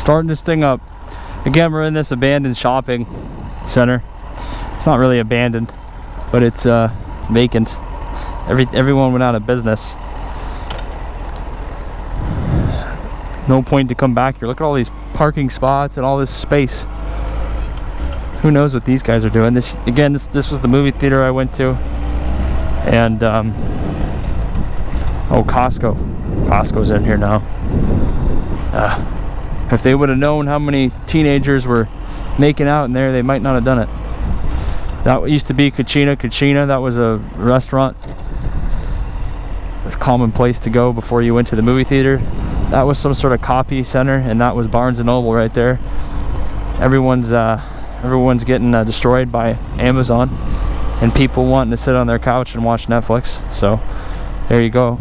starting this thing up. Again, we're in this abandoned shopping center. It's not really abandoned, but it's vacant. Everyone went out of business. No point to come back here. Look at all these parking spots and all this space. Who knows what these guys are doing? This was the movie theater I went to, and oh, Costco's in here now. If they would have known how many teenagers were making out in there, they might not have done it. That used to be Cucina. That was a restaurant. It was a common place to go before you went to the movie theater. That was some sort of copy center, and that was Barnes and Noble right there. Everyone's getting destroyed by Amazon, and people wanting to sit on their couch and watch Netflix. So there you go.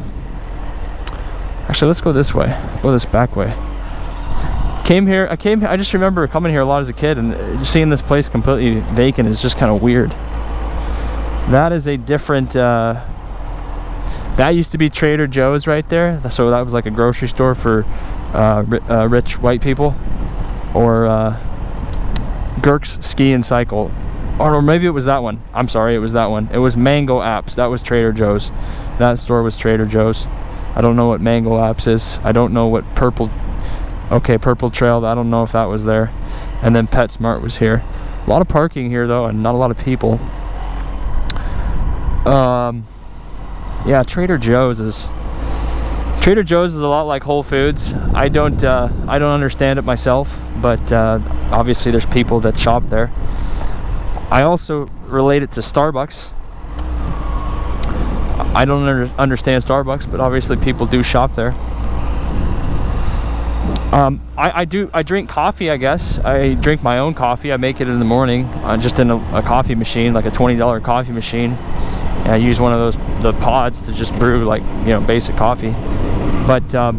Actually, let's go this way. Go this back way. I just remember coming here a lot as a kid, and seeing this place completely vacant is just kind of weird. That is a different, that used to be Trader Joe's right there. So that was like a grocery store for rich white people, or Girk's Ski and Cycle, or maybe it was that one. I'm sorry, it was that one. It was Mango Apps. That was Trader Joe's. That store was Trader Joe's. I don't know what Mango Apps is. I don't know what Purple Trail, I don't know if that was there. And then PetSmart was here. A lot of parking here though, and not a lot of people. Yeah, Trader Joe's is a lot like Whole Foods. I don't understand it myself, but obviously there's people that shop there. I also relate it to Starbucks. I don't understand Starbucks, but obviously people do shop there. I drink coffee, I guess. I drink my own coffee. I make it in the morning, just in a coffee machine, like a $20 coffee machine. And I use one of the pods to just brew, like, basic coffee. But I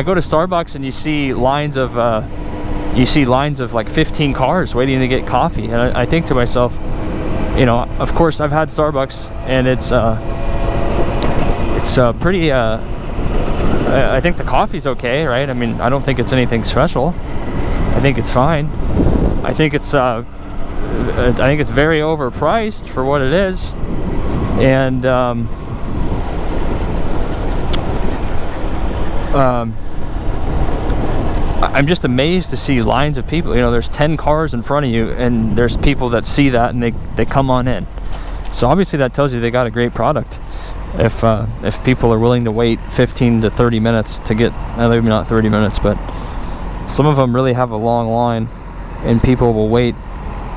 go to Starbucks and you see lines of like 15 cars waiting to get coffee, and I think to myself, of course I've had Starbucks, and it's pretty. I think the coffee's okay, right? I mean, I don't think it's anything special. I think it's fine. I think it's very overpriced for what it is, and I'm just amazed to see lines of people. There's 10 cars in front of you, and there's people that see that, and they come on in. So obviously that tells you they got a great product. If people are willing to wait 15 to 30 minutes to get, maybe not 30 minutes, but some of them really have a long line, and people will wait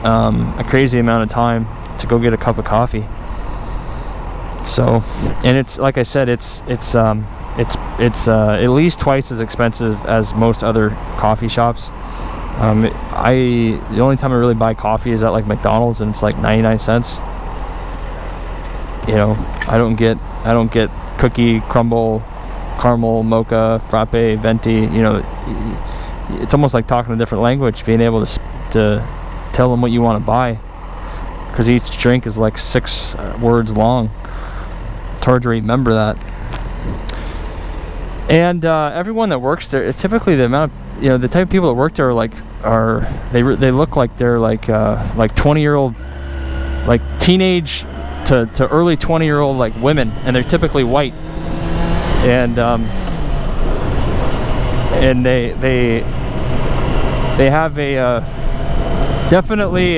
a crazy amount of time to go get a cup of coffee. So, and it's like I said, it's at least twice as expensive as most other coffee shops. The only time I really buy coffee is at like McDonald's, and it's like 99 cents. I don't get cookie, crumble, caramel, mocha, frappe, venti. It's almost like talking a different language, being able to tell them what you want to buy, because each drink is like 6 words long. It's hard to remember that. And everyone that works there, it's typically the amount of, the type of people that work there they look like they're like 20-year-old, like teenage to early 20-year-old like women, and they're typically white, and they have a definitely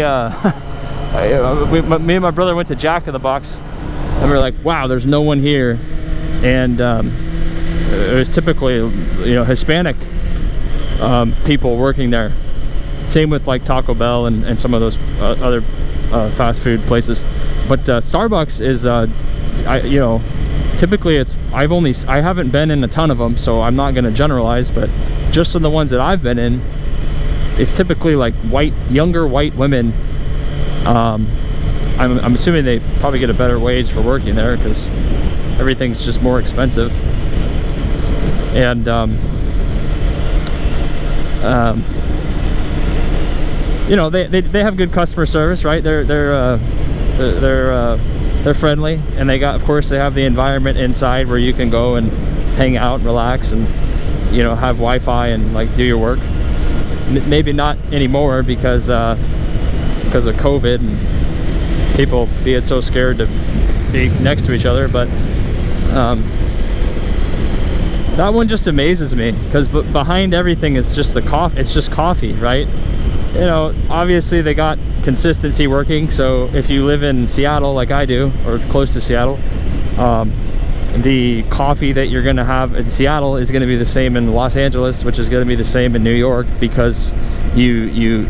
me and my brother went to Jack in the Box, and we were like, wow, there's no one here. And it was typically Hispanic people working there. Same with like Taco Bell and some of those other fast food places. But Starbucks is typically I haven't been in a ton of them, so I'm not going to generalize, but just in the ones that I've been in, it's typically like younger white women. I'm assuming they probably get a better wage for working there, because everything's just more expensive. And they have good customer service, right? They're friendly, and of course they have the environment inside where you can go and hang out and relax, and you know, have Wi-Fi and like do your work. Maybe not anymore because of COVID and people being so scared to be next to each other, but that one just amazes me because behind everything it's just the coffee. It's just coffee, right? You know, obviously they got consistency working. So if you live in Seattle like I do, or close to Seattle, the coffee that you're gonna have in Seattle is gonna be the same in Los Angeles, which is gonna be the same in New York, because you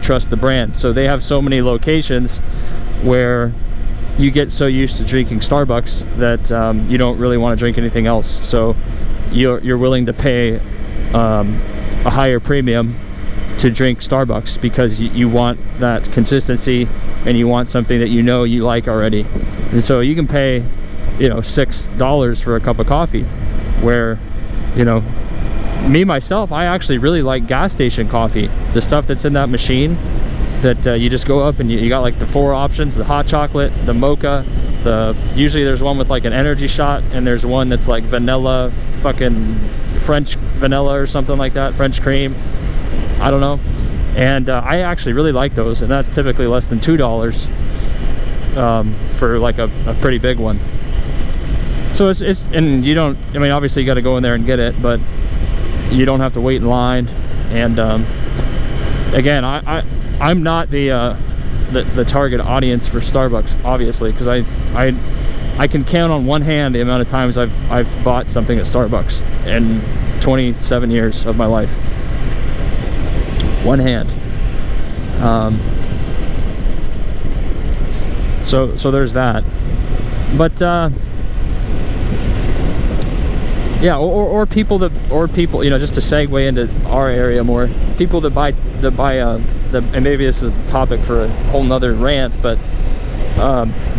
trust the brand. So they have so many locations where you get so used to drinking Starbucks that you don't really want to drink anything else. So you're willing to pay a higher premium to drink Starbucks because you want that consistency and you want something that you know you like already. And so you can pay, you know, $6 for a cup of coffee, where, you know, me myself, I actually really like gas station coffee, the stuff that's in that machine that you just go up and you got like the 4 options: the hot chocolate, the mocha, usually there's one with like an energy shot, and there's one that's like vanilla, fucking French vanilla or something like that, French cream, I don't know. And I actually really like those, and that's typically less than $2 for like a pretty big one. So it's and you don't, I mean, obviously you got to go in there and get it, but you don't have to wait in line. And again, I'm not the target audience for Starbucks, obviously, because I can count on one hand the amount of times I've bought something at Starbucks in 27 years of my life. One hand. So there's that. But yeah, or people, you know, just to segue into our area more, people that buy and maybe this is a topic for a whole nother rant, but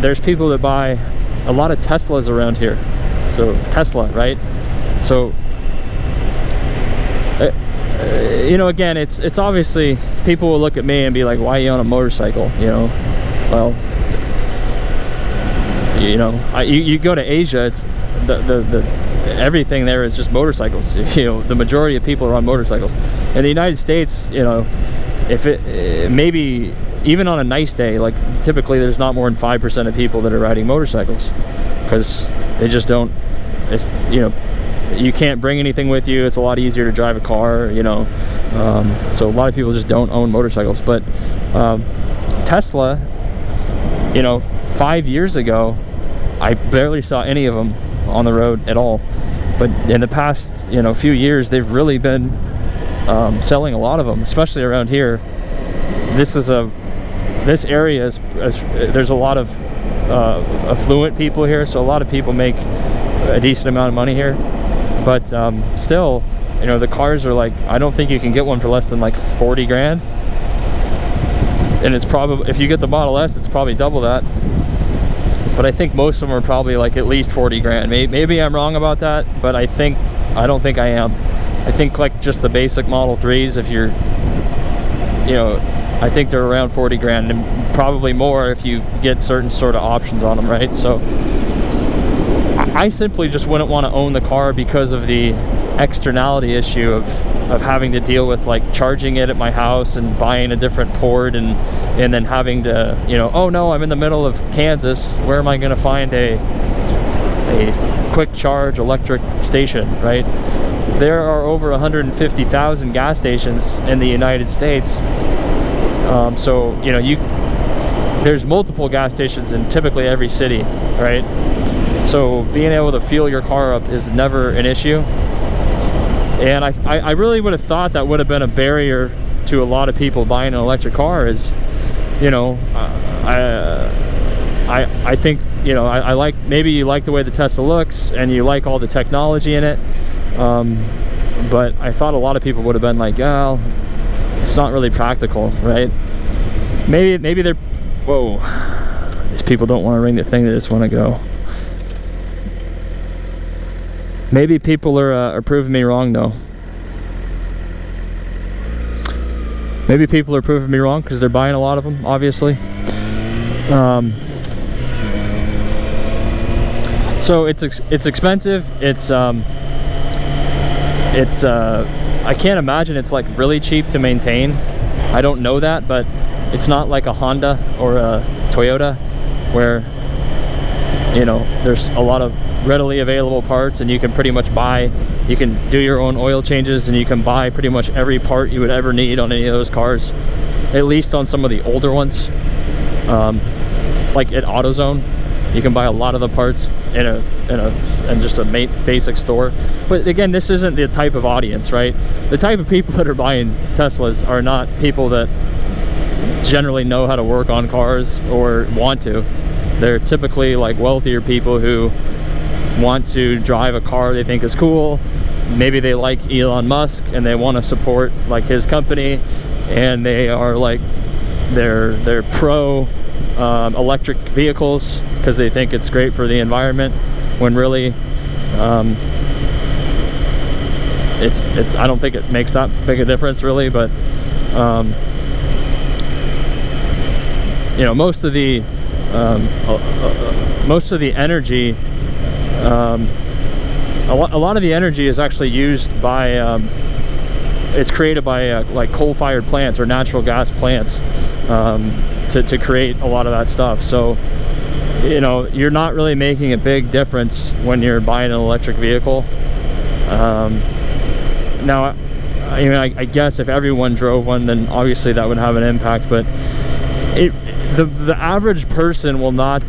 there's people that buy a lot of Teslas around here. So Tesla, right? So you know, again, it's obviously, people will look at me and be like, why are you on a motorcycle? You know, well, you know, you go to Asia, it's the everything there is just motorcycles. You know, the majority of people are on motorcycles. In the United States, you know, if it maybe even on a nice day, like typically there's not more than 5% of people that are riding motorcycles, because they just don't, it's, you know, you can't bring anything with you. It's a lot easier to drive a car, you know. So a lot of people just don't own motorcycles. But Tesla, you know, 5 years ago, I barely saw any of them on the road at all. But in the past, you know, few years, they've really been selling a lot of them, especially around here. This area is there's a lot of affluent people here, so a lot of people make a decent amount of money here. But still, you know, the cars are like, I don't think you can get one for less than like 40 grand. And it's probably, if you get the Model S, it's probably double that. But I think most of them are probably like at least 40 grand. Maybe I'm wrong about that, but I don't think I am. I think like just the basic Model 3s, if you're, you know, I think they're around 40 grand, and probably more if you get certain sort of options on them, right? So I simply just wouldn't want to own the car because of the externality issue of having to deal with like charging it at my house and buying a different port, and then having to, you know, oh no, I'm in the middle of Kansas, where am I going to find a quick charge electric station, right? There are over 150,000 gas stations in the United States. So, you know, there's multiple gas stations in typically every city, right? So being able to fuel your car up is never an issue. And I really would have thought that would have been a barrier to a lot of people buying an electric car, is, you know, I think, you know, I like, maybe you like the way the Tesla looks and you like all the technology in it, but I thought a lot of people would have been like, oh, it's not really practical, right? Maybe they're, whoa, these people don't want to ring the thing, they just want to go. Maybe people are proving me wrong, though. Maybe people are proving me wrong because they're buying a lot of them, obviously. So it's expensive. It's it's I can't imagine it's like really cheap to maintain. I don't know that, but it's not like a Honda or a Toyota where, you know, there's a lot of readily available parts and you can pretty much buy, you can do your own oil changes and you can buy pretty much every part you would ever need on any of those cars, at least on some of the older ones. Like at AutoZone, you can buy a lot of the parts in just a basic store. But again, this isn't the type of audience, right? The type of people that are buying Teslas are not people that generally know how to work on cars or want to. They're typically like wealthier people who want to drive a car they think is cool. Maybe they like Elon Musk and they want to support like his company, and they are like they're pro electric vehicles because they think it's great for the environment, when really it's I don't think it makes that big a difference really. But you know, most of the energy, a lot of the energy is actually used by it's created by like coal-fired plants or natural gas plants to create a lot of that stuff. So, you know, you're not really making a big difference when you're buying an electric vehicle. Now, I mean, I guess if everyone drove one, then obviously that would have an impact, but the average person will not